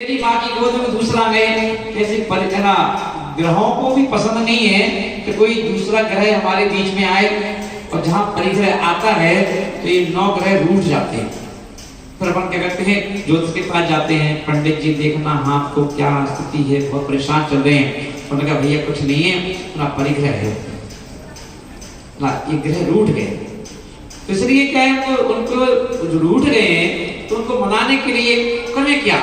मेरी माँ की गोद में दूसरा है। कैसे परिचना ग्रहों को भी पसंद नहीं है कि कोई दूसरा ग्रह हमारे बीच में आए, और जहाँ परिग्रह आता है तो ये 9 ग्रह रूठ जाते हैं। फिर अपन क्या करते हैं, ज्योतिष के पास जाते हैं, पंडित जी देखना हाँ आपको क्या स्थिति है, बहुत परेशान चल रहे हैं। उन्होंने कहा भैया कुछ नहीं है, ना परिग्रह है ना, ये ग्रह रूठ गए। तो इसलिए क्या है, उनको रूठ गए हैं तो उनको मनाने के लिए करें क्या।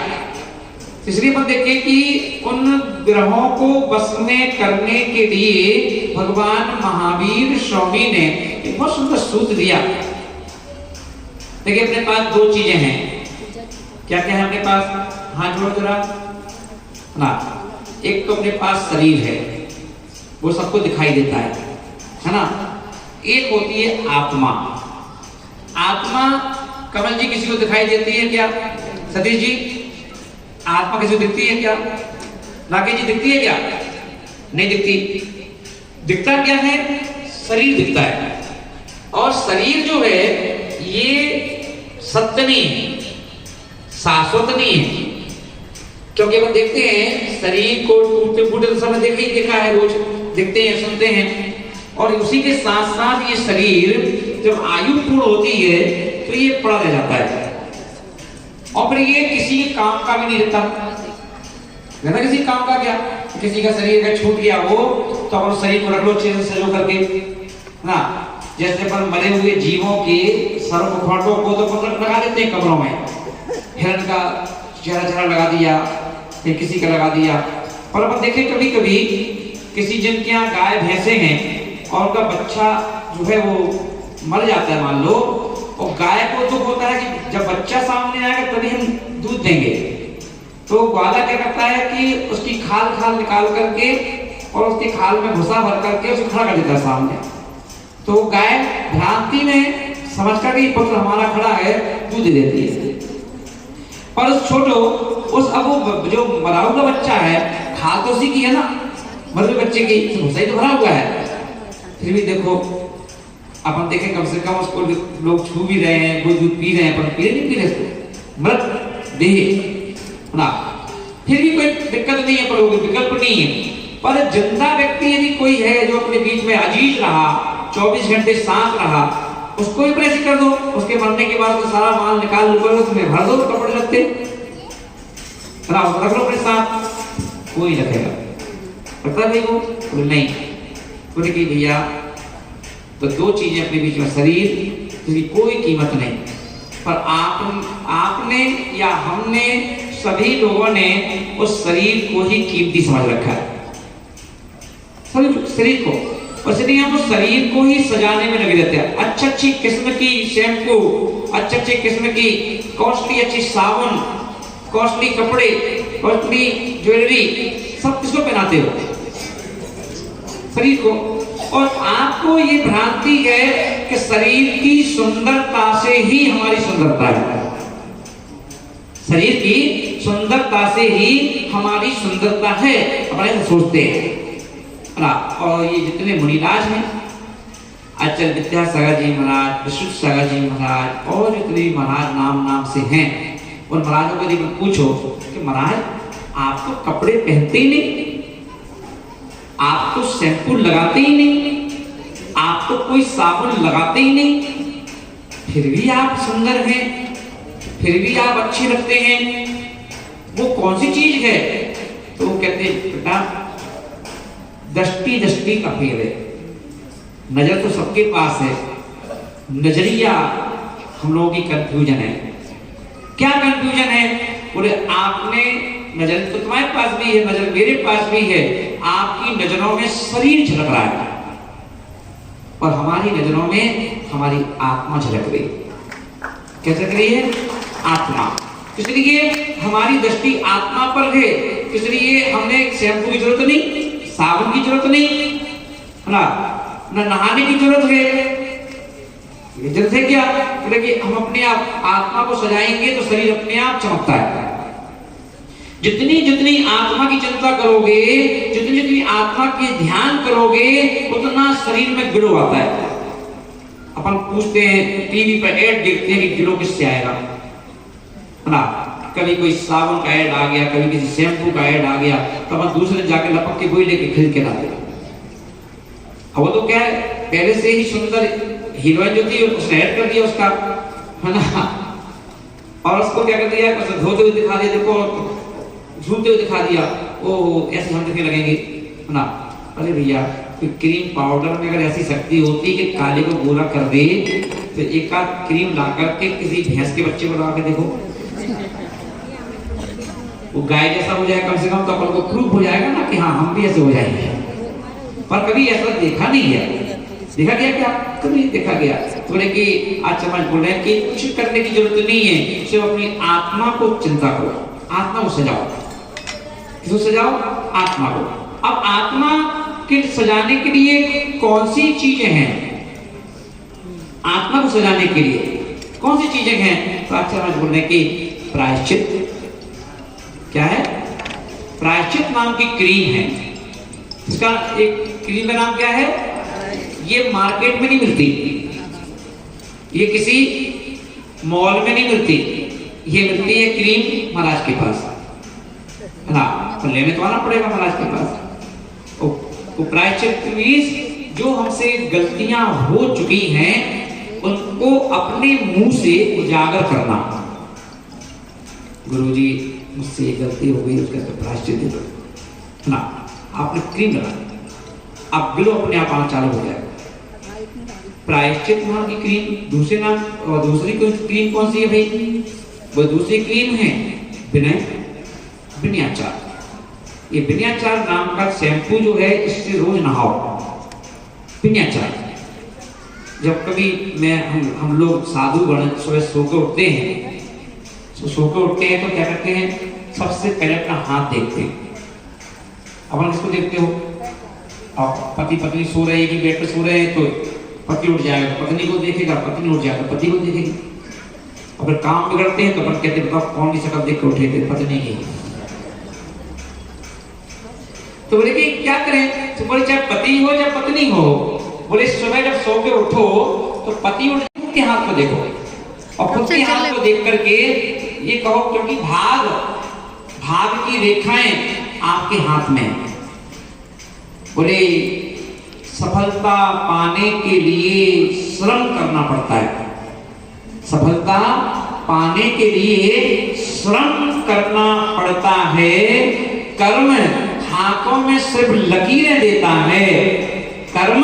इसलिए अपन देखें कि उन ग्रहों को बस में करने के लिए भगवान महावीर स्वामी ने एक बहुत सुंदर सूत्र दिया। देखिए अपने पास 2 चीजें हैं, क्या क्या है अपने पास, हाथ जोड़ो जरा ना। एक तो अपने पास शरीर है, वो सबको दिखाई देता है ना। एक होती है आत्मा। आत्मा कमल जी किसी को दिखाई देती है क्या? सतीश जी आत्मा किसी को दिखती है क्या? राकेश जी दिखती है क्या? नहीं दिखती। दिखता क्या है? शरीर दिखता है। और शरीर जो है ये सत्य नहीं है, शाश्वत नहीं है। क्योंकि हम देखते हैं शरीर को टूटते फूटते तो समय देखा है, रोज देखते हैं सुनते हैं। और उसी के साथ साथ ये शरीर जब आयु पूर्ण होती है तो ये पड़ा रह जाता है, और फिर ये किसी काम का भी नहीं रहता है। किसी काम का क्या, किसी का शरीर अगर छूट गया हो तो अपन शरीर को रख लो अच्छे से सजो करके ना। जैसे पर मरे हुए जीवों के सर मुखौटों को तो अपन लगा देते हैं कब्रों में, हिरण का चेहरा लगा दिया, फिर किसी का लगा दिया। और अपन देखें कभी कभी किसी जिनके यहाँ गाय भैंसे हैं और उनका बच्चा जो है वो मर जाता है मान लो, और गाय को दुख होता है कि जब बच्चा सामने आएगा तभी हम दूध देंगे। तो ग्वाला क्या करता है कि उसकी खाल निकाल करके और उसकी खाल में भूसा भर करके उसे खड़ा कर देता है सामने। तो गाय भ्रांति में समझ कर कि पुत्र हमारा खड़ा है, दूध दे देती है। पर उस छोटो उस अब वो जो मरा हुआ बच्चा है, खाल तो उसी की है ना, मरे बच्चे की भूसा ही तो भरा हुआ है। फिर भी देखो अपन देखें कम से कम उसको लोग छू भी रहे हैं, वो दूध पी रहे हैं, पर पी नहीं पी रहे, मृत देह ना। फिर भी कोई दिक्कत नहीं है, पर वो विकल्प नहीं है। पर जिंदा व्यक्ति यदि कोई है जो अपने बीच में अजीज रहा, 24 घंटे साथ रहा, उसको भी प्रेस कर दो। उसके मरने के बाद तो सारा माल निकाल लो, उसमें भर दो कपड़े लगते रख लो अपने साथ, कोई रखेगा पता नहीं वो नहीं। बोले कि भैया तो 2 चीजें अपने बीच में, शरीर जिसकी कोई कीमत नहीं, पर आपने या हमने सभी लोगों ने उस शरीर को ही कीमती समझ रखा है, शरीर को। इसलिए हम उस शरीर को ही सजाने में लगे रहते हैं। अच्छी किस्म की शैम्पू, अच्छे किस्म की कॉस्टली अच्छी साबुन, कॉस्टली कपड़े, कॉस्टली ज्वेलरी, सब किसको पहनाते हो? शरीर को। और आपको ये भ्रांति है कि शरीर की सुंदरता से ही हमारी सुंदरता है, शरीर की सुंदरता से ही हमारी सुंदरता है, अपने सोचते हैं ना। और ये जितने मुनिराज हैं, अचल विद्यासागर जी महाराज, विशुद्ध सागर जी महाराज, और जितने महाराज नाम से हैं, उन महाराजों को यदि पूछो कि महाराज आप तो कपड़े पहनते ही नहीं, आप तो शैम्पू लगाते ही नहीं, आप तो कोई साबुन लगाते ही नहीं, फिर भी आप सुंदर हैं, फिर भी आप अच्छे लगते हैं, वो कौन सी चीज है? तो वो कहते हैं बेटा दृष्टि का फेल है। नजर तो सबके पास है, नजरिया हम लोगों की कंफ्यूजन है। क्या कंफ्यूजन है? बोले आपने नजर तो तुम्हारे पास भी है, नजर मेरे पास भी है, आपकी नजरों में शरीर झलक रहा है और हमारी नजरों में हमारी आत्मा झलक रही। क्या झलक रही है? आत्मा। इसलिए हमारी दृष्टि आत्मा पर है, इसलिए हमने शैम्पू की जरूरत नहीं, साबुन की जरूरत नहीं ना, नहाने की जरूरत है। जरूरत है क्या? कि हम अपने आप आत्मा को सजाएंगे तो शरीर अपने आप चमकता है। जितनी आत्मा की चिंता करोगे, जितनी आत्मा के ध्यान करोगे, उतना शरीर में ग्लो आता है। अपन पूछते हैं टीवी पर ऐड देखते हैं कि ग्लो किससे आएगा ना, कभी कोई साबुन का ऐड आ गया, कभी किसी शैम्पू का ऐड आ गया, तो हम दूसरे दिन जाके लपक के वही लेके खरीद के लाते। अब वो तो क्या है, पहले से ही सुंदर हीरोइन जो थी उसने ऐड कर दिया उसका, है ना, और उसको क्या कर दिया, उसने धोते हुए दिखा दिया, देखो झूलते हुए दिखा दिया, ओ ऐसे हम दिखने लगेंगे, है ना। अरे भैया, तो क्रीम पाउडर में अगर ऐसी शक्ति होती कि काले को गोरा कर दे, तो एक आध क्रीम ला करके किसी भैंस के बच्चे को लगा के देखो, वो गाय जैसा हो जाए कम से कम, तो अपन को प्रूफ हो जाएगा ना कि हाँ हम भी ऐसे हो जाएंगे। पर कभी ऐसा देखा नहीं है, देखा गया क्या? कभी देखा गया। तो बोले कि आज समाज बोल रहे हैं कि कुछ करने की जरूरत नहीं है, सिर्फ अपनी आत्मा को चिंता करो, आत्मा को सजाओ। किसको सजाओ? आत्मा को। अब आत्मा के सजाने के लिए कौन सी चीजें हैं? आत्मा को सजाने के लिए कौन सी चीजें हैं? तो आज समाज बोल रहे हैं कि प्रायश्चित। क्या है? प्रायश्चित नाम की क्रीम है। इसका एक क्रीम का नाम क्या है? ये मार्केट में नहीं मिलती, ये किसी मॉल में नहीं मिलती, ये मिलती है क्रीम महाराज के पास, है ना। तो लेने तो आना पड़ेगा महाराज के पास। तो प्रायश्चित जो हमसे गलतियां हो चुकी हैं उनको अपने मुंह से उजागर करना। गुरुजी मुझसे ये गलती हो गई, उसका तो प्रायश्चित दे दो, है ना। आपने क्रीम लगा, अब ग्लो अपने आप आना चालू हो जाएगा। प्रायश्चित नाम की क्रीम, दूसरे नाम और दूसरी क्रीम कौन सी है भाई? वो दूसरी क्रीम है विनयाचार। ये विनयाचार नाम का शैम्पू जो है, इससे रोज नहाओ। विनयाचार, जब कभी हम लोग साधु गण सुबह सो के उठते हैं, तो सो के उठते हैं तो क्या करते हैं? सबसे पहले अपना हाथ देखते हैं। अपन किसको देखते हो? आप पति पत्नी सो रहे हैं कि बेड पे सो रहे हैं, तो पति उठ जाएगा, पत्नी को देखेगा, पत्नी उठ जाएगा, पति को देखेगी। अगर काम बिगड़ते हैं तो अपन कहते हैं बताओ कौन सी शक्ल देख के उठे थे? पत्नी की। तो बोले कि क्या करें? तो बोले चाहे पति हो चाहे पत्नी हो, बोले सुबह जब सो के उठो तो पति उठ के हाथ को देखो, और खुद के हाथ को देख करके ये कहो, क्योंकि भाग की रेखाएं आपके हाथ में। बोले सफलता पाने के लिए श्रम करना पड़ता है, सफलता पाने के लिए श्रम करना पड़ता है। कर्म हाथों में सिर्फ लकीरें देता है, कर्म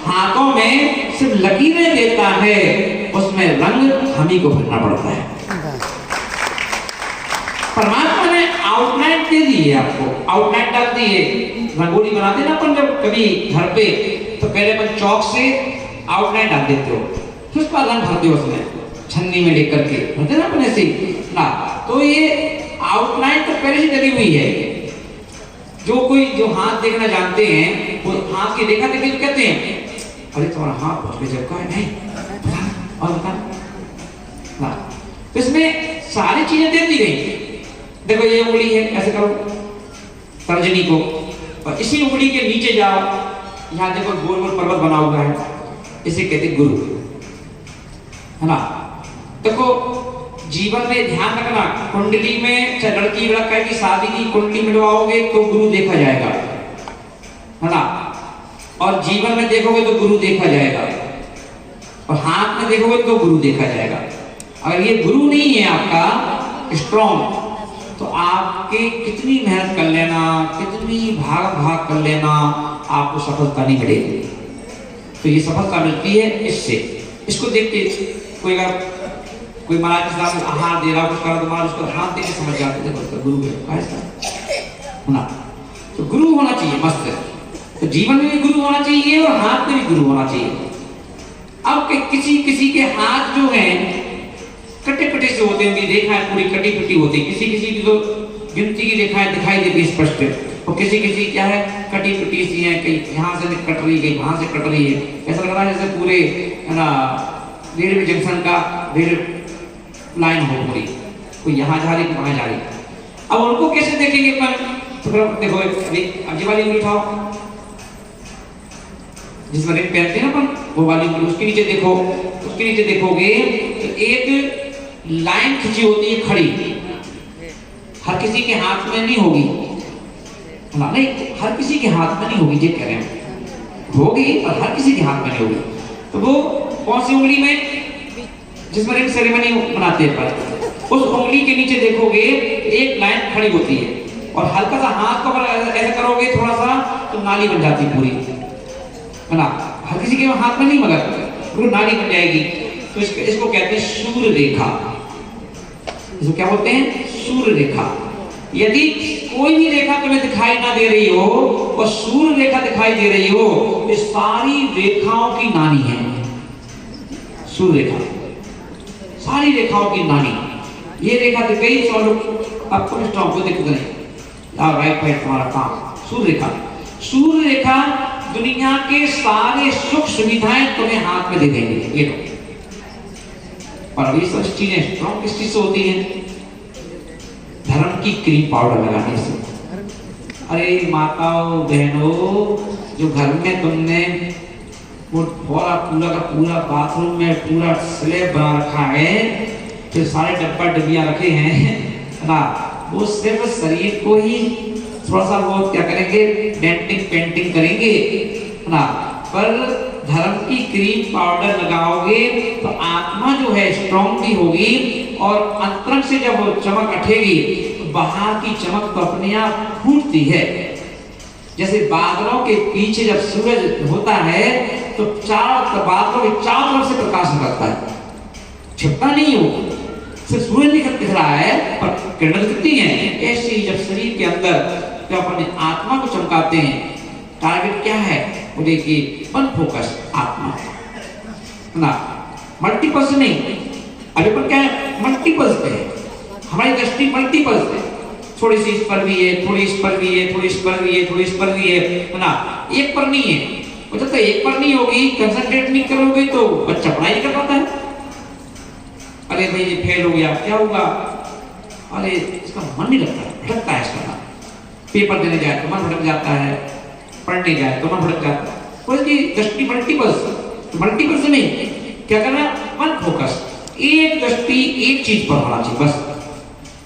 हाथों में सिर्फ लकीरें देता है, उसमें रंग हम ही को भरना पड़ता है। परमात्मा ने आउटलाइन दे दी है आपको, आउटलाइन डाल दी है। रंगोली बनाते ना अपन जब कभी घर पे, तो पहले अपन चौक से आउटलाइन डाल देते हो, फिर उसका रंग भरते हो उसमें छन्नी में लेकर के, भरते ना अपन ऐसे ना। तो ये आउटलाइन तो पहले ही डली हुई है। जो हाथ देखना जानते हैं वो हाथ की देखा देखी तो कहते हैं अरे तुम्हारा हाथ बहुत गजब का है, नहीं और बता ना। तो इसमें सारी चीजें दे दी गई। देखो ये उंगली है, ऐसे करो तर्जनी को, और इसी उंगली के नीचे जाओ, यहाँ देखो गोल गोल पर्वत बना हुआ है, इसे कहते गुरु, है ना। देखो जीवन में ध्यान रखना, कुंडली में चाहे लड़की लड़का की शादी की कुंडली मिलवाओगे तो गुरु देखा जाएगा, है ना। और जीवन में देखोगे तो गुरु देखा जाएगा, और हाथ में देखोगे तो गुरु देखा जाएगा। अगर ये गुरु नहीं है आपका स्ट्रॉन्ग, तो आपके कितनी मेहनत कर लेना, कितनी भाग कर लेना, आपको सफलता नहीं मिलेगी। तो ये सफलता मिलती है इससे। इसको देखते कोई महाराज के सामने आहार दे रहा कुछ कर, तो महाराज उसको हाथ देके समझ जाते थे उसका गुरु है ना। तो गुरु होना चाहिए मस्त। तो जीवन में भी गुरु होना चाहिए और हाथ में भी गुरु होना चाहिए। अब किसी के हाथ जो हैं कटे कटे से होते हैं, रेखाएं पूरी कटी पिटी होती है, किसी की तो गिनती की रेखाएं दिखाई देती है स्पष्ट, और किसी क्या है कटी पिटी सी है, कहीं यहाँ से कट रही है, वहां से कट रही है। ऐसा लग रहा है जैसे पूरे, है ना, रेलवे जंक्शन का रेल लाइन हो पूरी, कोई यहाँ जा रही है वहां जा रही है। अब उनको कैसे देखेंगे अपन? तो देखो अब ये वाली उंगली उठाओ, जिसमें रिंग पहनते हैं ना अपन, वो वाली उंगली, उसके नीचे देखो, उसके नीचे देखोगे तो एक लाइन खिंची होती है खड़ी, हर किसी के हाथ में नहीं होगी, नहीं हर किसी के हाथ में नहीं होगी, ये कह रहे हैं होगी पर हर किसी के हाथ में नहीं होगी। तो वो कौन सी उंगली में, जिसमें रिंग सेरेमनी मनाते हैं पर उस उंगली के नीचे देखोगे एक लाइन खड़ी होती है और हल्का सा हाथ को ऐसे करोगे थोड़ा सा तो नाली बन जाती पूरी, है ना। हर किसी के हाथ में नहीं मगर पूरी नाली बन जाएगी। तो इसको कहते हैं सूर्य रेखा। इसको क्या बोलते हैं? सूर्य रेखा। यदि कोई भी रेखा तुम्हें दिखाई ना दे रही हो और सूर्य रेखा दिखाई दे रही हो, ये सारी रेखाओं की नानी है। सूर्य रेखा सारी रेखाओं की नानी। ये रेखा दिख गई तो लोग आपको स्ट्रॉन्ग को दिक्कत नहीं, राइट पैर तुम्हारा काम। सूर्य रेखा, सूर्य रेखा दुनिया के सारे सुख सुविधाएं तुम्हें हाथ में दे देंगे ये लोग। और ये सब चीजें स्ट्रॉन्ग किस चीज से होती है? धर्म की क्रीम पाउडर लगाने से। अरे माताओं बहनों, जो घर में तुमने वो पूरा का पूरा बाथरूम में पूरा स्लैब बना रखा है, फिर सारे डब्बा डब्बियां रखे हैं ना, वो सिर्फ शरीर को ही थोड़ा सा वो क्या करेंगे, डेंटिंग पेंटिंग करेंगे ना, पर धर्म की क्रीम पाउडर लगाओगे तो आत्मा जो है स्ट्रॉन्ग भी होगी और अंतरंग से जब वो चमक उठेगी तो बाहर की चमक तो अपने आप फूटती है। जैसे बादलों के पीछे जब सूरज होता है तो बादलों के चारों तरफ से प्रकाश निकलता है, छिपता नहीं हो, सिर्फ सूरज दिख रहा है पर किरण दिखती है। ऐसे ही जब शरीर के अंदर जब अपने आत्मा को चमकाते हैं, टारगेट क्या है? वो देखिए वन फोकस आत्मा ना, मल्टीपल्स नहीं। अभी पर क्या है? मल्टीपल्स पे है हमारी दृष्टि, मल्टीपल्स पे, थोड़ी सी इस पर भी है, थोड़ी इस पर भी है, थोड़ी इस पर भी है, थोड़ी इस पर भी है ना, एक पर नहीं है। वो जब तक एक पर नहीं होगी, कंसंट्रेट नहीं करोगे तो बच्चा पढ़ाई नहीं कर पाता है। अरे भाई ये फेल हो गया, क्या होगा? अरे इसका मन नहीं लगता, भटकता है इसका। पेपर देने जाए तो मन भटक जाता है, पढ़ने जाए तो मन भटक जाता है। उसकी दृष्टि मल्टीपल्स नहीं, क्या करना? वन फोकस, एक दृष्टि एक चीज पर होना चाहिए बस।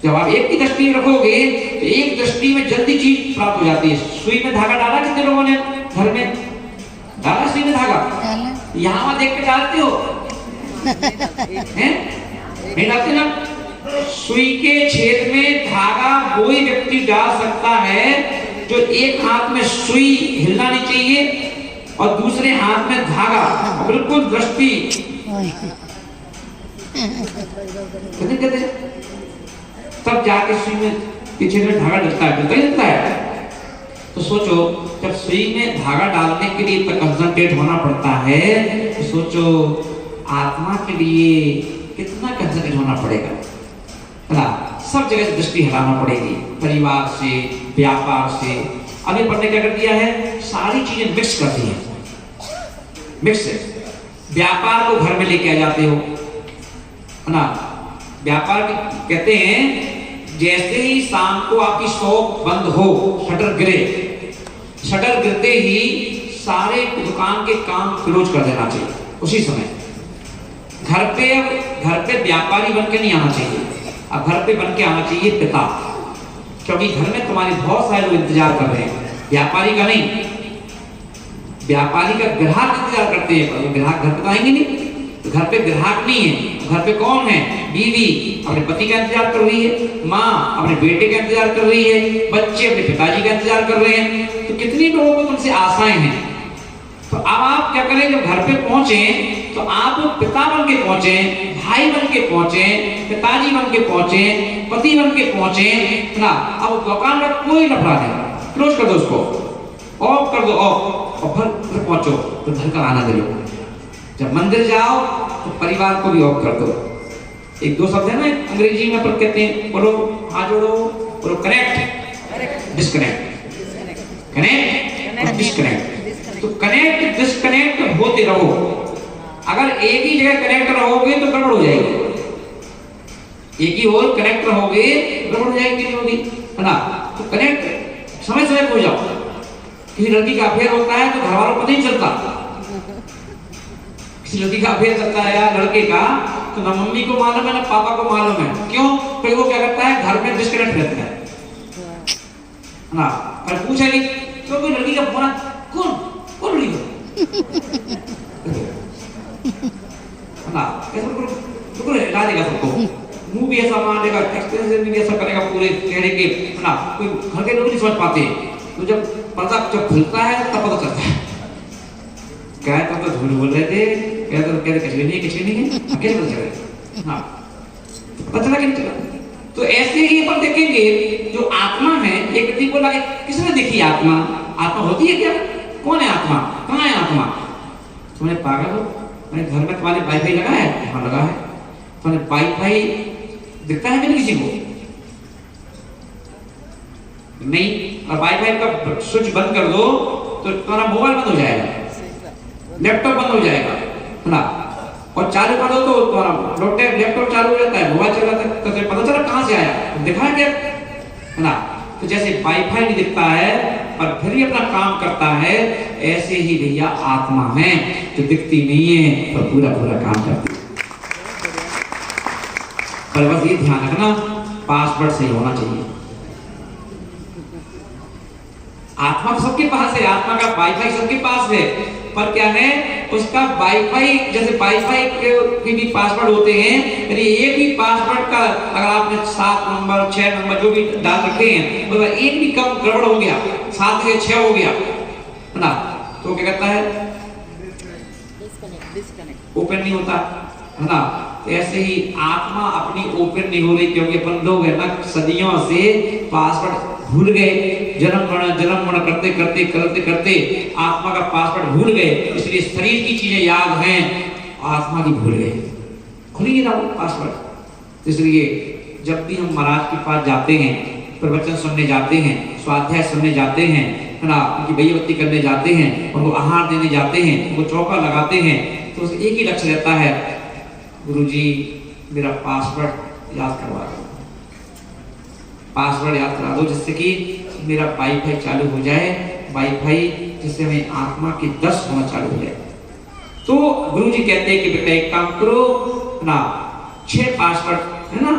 जब आप एक की दृष्टि रखोगे तो एक दृष्टि में जल्दी चीज प्राप्त हो जाती है। सुई में धागा डाला कितने लोगों ने घर में? डाला सुई में धागा? यहाँ देख के डालते हो हैं? नहीं डालते ना। सुई के छेद में धागा वही व्यक्ति डाल सकता है जो एक हाथ में सुई हिलना नहीं चाहिए और दूसरे हाथ में धागा, बिल्कुल दृष्टि तब जाके सुई में पीछे में धागा डलता है। तो सोचो जब सुई में धागा डालने के लिए इतना कंसंट्रेट होना पड़ता है, तो सोचो आत्मा के लिए कितना कंसंट्रेट होना पड़ेगा, है ना। सब जगह से दृष्टि हटाना पड़ेगी, परिवार से, व्यापार से। अभी पढ़ने क्या कर दिया है? सारी चीजें मिक्स कर दी है, मिक्स है। व्यापार को घर में लेके आ जाते हो, है ना। व्यापार कहते हैं जैसे ही शाम को आपकी शॉप बंद हो, शटर गिरे, शटर गिरते ही सारे दुकान के काम क्लोज कर देना चाहिए उसी समय। घर पे व्यापारी बन के नहीं आना चाहिए, अब घर पे बन के आना चाहिए पिता, क्योंकि घर में तुम्हारे बहुत सारे लोग इंतजार कर रहे हैं, व्यापारी का नहीं। व्यापारी का ग्राहक इंतजार करते हैं, ग्राहक घर पे आएंगे नहीं, तो घर पे ग्राहक नहीं है। घर पे कौन है? बीवी अपने पति का इंतजार कर रही है, माँ अपने बेटे का इंतजार कर रही है, बच्चे अपने पिताजी का इंतजार कर रहे हैं। तो कितनी लोगों को तुमसे आशाएं हैं। तो अब आप क्या करें? जब घर पे पहुंचे तो आप पिता बन के पहुंचे, भाई बन के पहुंचे, पिताजी बन के पहुंचे, पति बन के पहुंचे ना। अब दुकान का कोई लफड़ा नहीं, क्लोज कर दो उसको, ऑफ कर दो, ऑफ, और फिर पहुंचो तो घर का आनंद लो। जब मंदिर जाओ तो परिवार को भी ऑफ कर दो। एक दो शब्द है ना अंग्रेजी में पर कहते हैं, बोलो, हाथ जोड़ो, बोलो कनेक्ट, डिस्कनेक्ट, कनेक्ट और डिस्कनेक्ट। तो कनेक्ट डिस्कनेक्ट होते रहो। अगर एक ही जगह कनेक्ट रहोगे तो गड़बड़ हो जाएगी, एक ही और कनेक्ट रहोगे गड़बड़ हो जाएगी, नहीं होगी, है ना। तो कनेक्ट समय समय हो जाओ। किसी लड़की का अफेयर होता है तो घर वालों को नहीं चलता, किसी लड़की का अफेयर चलता है या लड़के का, तो ना मम्मी को मालूम है ना पापा को मालूम है। क्यों? क्योंकि वो क्या करता है, घर में डिस्कनेक्ट रहता है ना। पर पूछेगी तो कोई लड़की का फोन, कौन कौन लड़की ना, बिल्कुल हिला देगा सबको, मुंह भी ऐसा मार देगा, एक्सप्रेशन भी ऐसा करेगा पूरे चेहरे के ना, कोई घर के लोग नहीं समझ पाते। तो जब पर्दा जब खुलता है तब पता चलता है क्या है, तब तो झूठ बोल रहे थे, कहते कुछ नहीं है, अकेले पता चला हाँ, पता चला कि नहीं चला। तो ऐसे ही अपन देखेंगे जो आत्मा है, एक व्यक्ति बोला किसने देखी आत्मा, आत्मा होती है क्या, कौन है आत्मा, कहाँ है आत्मा? तुम्हें पागल हो, मैंने घर में तुम्हारे वाईफाई लगा है, हाँ लगा है, तुम्हारे वाईफाई दिखता है कि किसी को नहीं, और वाईफाई का स्विच बंद कर दो तो तुम्हारा मोबाइल बंद हो जाएगा, लैपटॉप बंद हो जाएगा ना, और चालू कर दो तो तुम्हारा लैपटॉप चालू हो जाता है, मोबाइल चल जाता है, तो पता चला कहां से आया, दिखा क्या है ना। तो जैसे वाईफाई नहीं दिखता है पर फिर भी अपना काम करता है, ऐसे ही भैया आत्मा है जो दिखती नहीं है पर पूरा पूरा काम करती है। पर बस ये ध्यान रखना, पासवर्ड सही होना चाहिए। आत्मा सबके पास है, आत्मा का वाईफाई सबके पास है, पर क्या है उसका वाईफाई, जैसे वाईफाई के भी पासवर्ड होते हैं, यदि एक भी पासवर्ड का अगर आपने 7 नंबर 6 नंबर जो भी डाल रखे हैं, तो एक भी कम गड़बड़ हो गया, 7 से 6 हो गया है ना, तो क्या कहता है, ओपन नहीं होता है ना। तो ऐसे ही आत्मा अपनी ओपन नहीं हो रही, क्योंकि अपन लोग है ना सदियों से पासवर्ड भूल गए, जन्म मरण करते करते करते करते आत्मा का पासवर्ड भूल गए, इसलिए शरीर की चीजें याद हैं, आत्मा की भूल गए, खुल ही नहीं रहा पासवर्ड। इसलिए जब भी हम महाराज के पास जाते हैं, प्रवचन सुनने जाते हैं, स्वाध्याय सुनने जाते हैं, है ना, उनकी बय्यवत्ती करने जाते हैं, उनको आहार देने जाते हैं, उनको चौका लगाते हैं, तो एक ही लक्ष्य रहता है, गुरुजी मेरा पासवर्ड याद करवा दो, पासवर्ड याद करा दो, जिससे कि मेरा वाईफाई चालू हो जाए, वाईफाई जिससे मैं आत्मा के 10 होना चालू हो जाए। तो गुरुजी कहते हैं कि बेटा एक काम करो ना, 6 पासवर्ड है ना,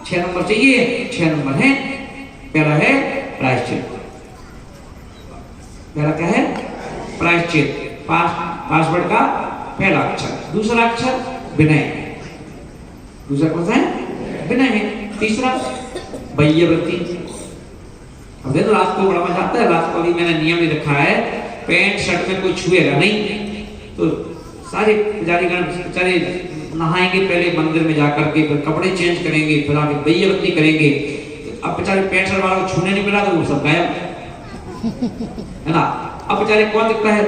6 नंबर चाहिए, 6 नंबर है। पहला है प्रायश्चित, पहला क्या है प्रायश्चित, पासवर्ड का पहला अक्षर, दूसरा अक्षर विनय, दूसरा कौन सा है, विनय है, तीसरा बय्यवृत्ति। अब देखो रात को बड़ा मजा आता है, रात को अभी मैंने नियम नहीं रखा है, पैंट शर्ट में कोई छुएगा नहीं, तो सारे पुजारीगण बेचारे नहाएंगे पहले मंदिर में जाकर के, फिर कपड़े चेंज करेंगे, फिर आके बय्यवृत्ति करेंगे। अब बेचारे पैंट शर्ट वालों को छूने नहीं मिला तो वो सब गायब है ना। अब बेचारे कौन दिखता है,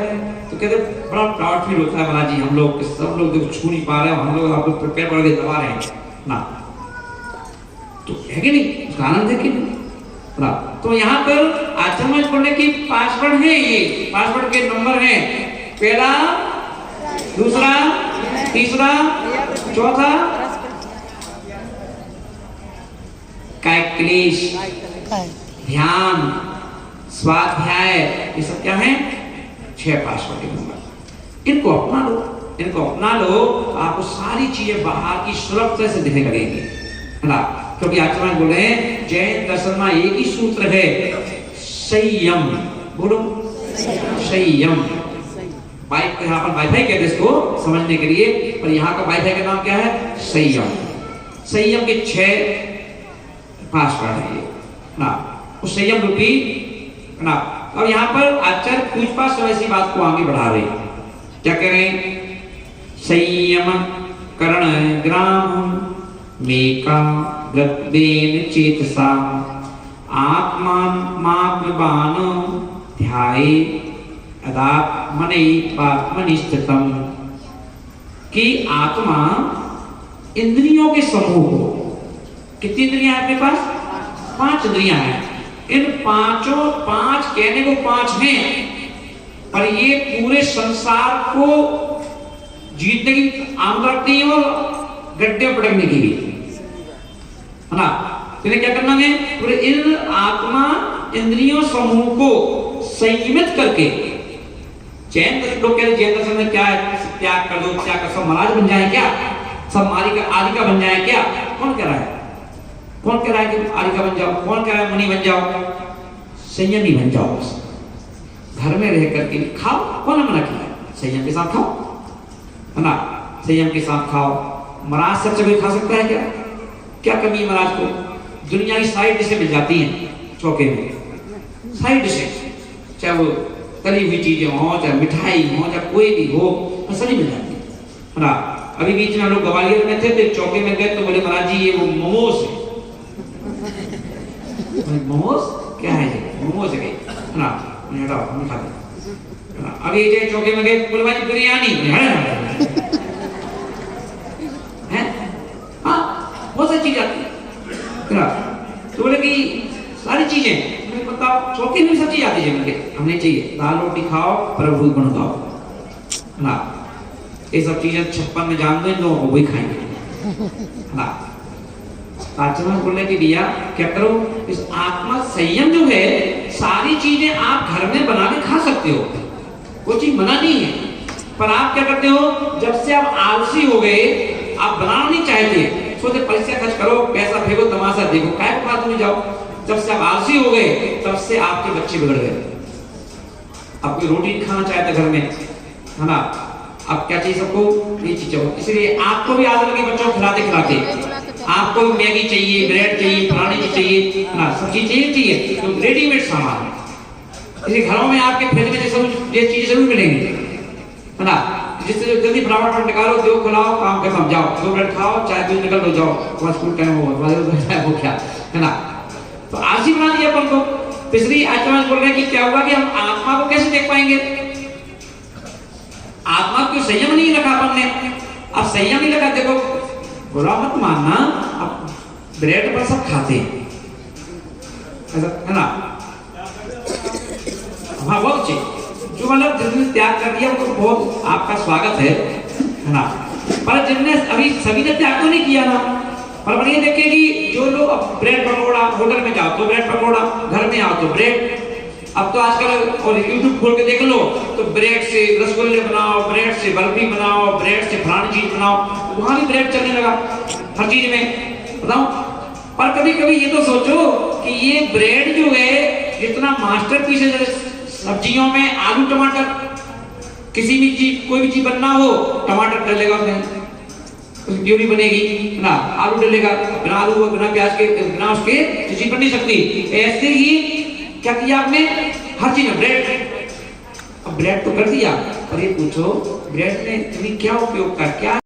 तो कहते बड़ा प्राउड फील होता है, महाराज जी हम लोग सब लोग देखो छू नहीं पा रहे, हम लोग आपको पैर पड़ के दबा रहे हैं ना, तो है कि नहीं, उसका आनंद है कि नहीं। तो यहाँ पर आचमन पढ़ने की पासवर्ड है, ये पासवर्ड के नंबर हैं, पहला, दूसरा, तीसरा, चौथा, क्लेश, ध्यान, स्वाध्याय, ये सब क्या है, 6 पासवर्ड के नंबर। इनको अपना लो, इनको अपना लो, आपको सारी चीजें बाहर की सुलभता से दिखने लगेंगी, है ना। क्योंकि आचार्य बोले जैन दर्शन में एक ही सूत्र है, संयम, बोलो संयम। बाइक यहाँ पर वाईफाई कहते हैं इसको समझने के लिए, पर यहाँ का वाईफाई का नाम क्या है, संयम। संयम के 6 पासवर्ड है ये ना, उस संयम रूपी ना। और यहाँ पर आचार्य पूछपाछ ऐसी बात को आगे बढ़ा रहे, क्या कह रहे हैं, संयम करण ग्राम मेका गद्देन चेतसा आत्मान मात्मबानो ध्याये अदात्मनि स्थितम। कि आत्मा इंद्रियों के समूह को, कितनी इंद्रियां हैं अपने पास, 5 इंद्रियां हैं, इन 5 कहने को 5 हैं, पर ये पूरे संसार को जीतने की आमद रखती है और गड्ढे पटकने की भी, है ना। तो क्या करना है, पूरे इन आत्मा इंद्रियों समूह को संयमित करके, जैन लोग कहते जैन दर्शन में क्या है, त्याग कर दो, त्याग कर, सब महाराज बन जाए क्या, सब आदि का बन जाए क्या? कौन कह रहा है? कौन कह रहा है कि आदि का बन जाओ? कौन कह रहा है मुनि बन जाओ? संयमी बन जाओ। घर में रह करके खाओ, कौन मना किया है? संयम के साथ खाओ, है ना? संयम के साथ खाओ। महाराज सबसे कोई खा सकता है क्या? क्या कमी है महाराज को? दुनिया की सारी डिशें मिल जाती हैं चौके में, सारी डिशें, चाहे वो तली हुई चीजें हो, चाहे मिठाई हो, चाहे कोई भी हो, सभी मिल जाती है ना? अभी बीच में हम लोग ग्वालियर में थे तो चौके में गए तो बोले महाराज जी ये वो मोमोज है। मोमोज क्या है? ये मोमोज है ना? हटाओ, हम खाते। अभी ये चौके में गए बोले भाई बिरयानी है, हाँ बहुत सारी चीज आती है। तो बोले कि सारी चीजें बताओ, चौके में सब चीज आती है, हमें चाहिए दाल रोटी खाओ, प्रभु गुण गाओ ना। ये सब चीजें 56 में जान दो, इन लोगों को वही खाएंगे ना। आचरण बोले कि भैया क्या करो, इस आत्मा संयम जो है, सारी चीजें आप घर में बना के खा सकते हो, कोई चीज मना नहीं है। पर आप क्या करते हो, जब से आप आलसी हो गए, आप बनाना नहीं चाहते, सोचते पैसा खर्च करो, पैसा फेंको, तमाशा देखो, काय को खाते जाओ। जब से आप आलसी हो गए, तब से आपके बच्चे बिगड़ गए। आप कोई रोटी खाना चाहते घर में, है ना? अब क्या चाहिए सबको? ये चीज चाहिए। इसलिए आपको भी आदत लगी बच्चों को खिलाते खिलाते, आपको मैगी चाहिए, ब्रेड चाहिए, फलानी चीज चाहिए ना, सब चीज चाहिए तो रेडीमेड सामान है। इसलिए घरों में आपके फ्रिज में ये चीजें जरूर मिलेंगी, है ना? जिससे जल्दी फटाफट निकालो, दो खिलाओ, काम खत्म, जाओ 2 ब्रेड खाओ, चाय दूध निकल लो, जाओ स्कूल टाइम हो क्या, है ना? तो आलसी बना दिया अपन को। तीसरी आचरण बोल रहे हैं कि क्या हुआ कि हम आत्मा को कैसे देख पाएंगे? आत्मा को संयम नहीं रखा अपन ने। अब संयम नहीं रखा, देखो बुरा मत मानना, अब ब्रेड पर सब खाते हैं, है ना? हाँ बहुत अच्छे, जो मतलब जिसने त्याग कर दिया उनको बहुत आपका स्वागत है ना? पर जिनने अभी सभी ने त्याग तो नहीं किया ना। पर बढ़िया देखिए कि जो लोग अब ब्रेड पकौड़ा, होटल में जाओ तो ब्रेड पकौड़ा, घर में आओ तो ब्रेड। अब तो आजकल और यूट्यूब खोल के देख लो तो ब्रेड से रसगुल्ले बनाओ, ब्रेड से बर्फी बनाओ, ब्रेड से फलानी चीज बनाओ, वहां भी ब्रेड चलने लगा हर चीज में, बताओ। पर कभी कभी ये तो सोचो कि ये ब्रेड जो है इतना मास्टरपीस है, सब्जियों में आलू टमाटर, किसी भी चीज कोई भी चीज बनना हो टमाटर डलेगा उसमें, उसकी प्यूरी बनेगी ना, आलू डलेगा, बिना आलू बिना प्याज के बिना उसके चीज बन नहीं सकती। ऐसे ही क्या किया आपने? हर चीज में ब्रेड। अब ब्रेड तो कर दिया, पर ये पूछो ब्रेड में तुम्हें क्या उपयोग का, क्या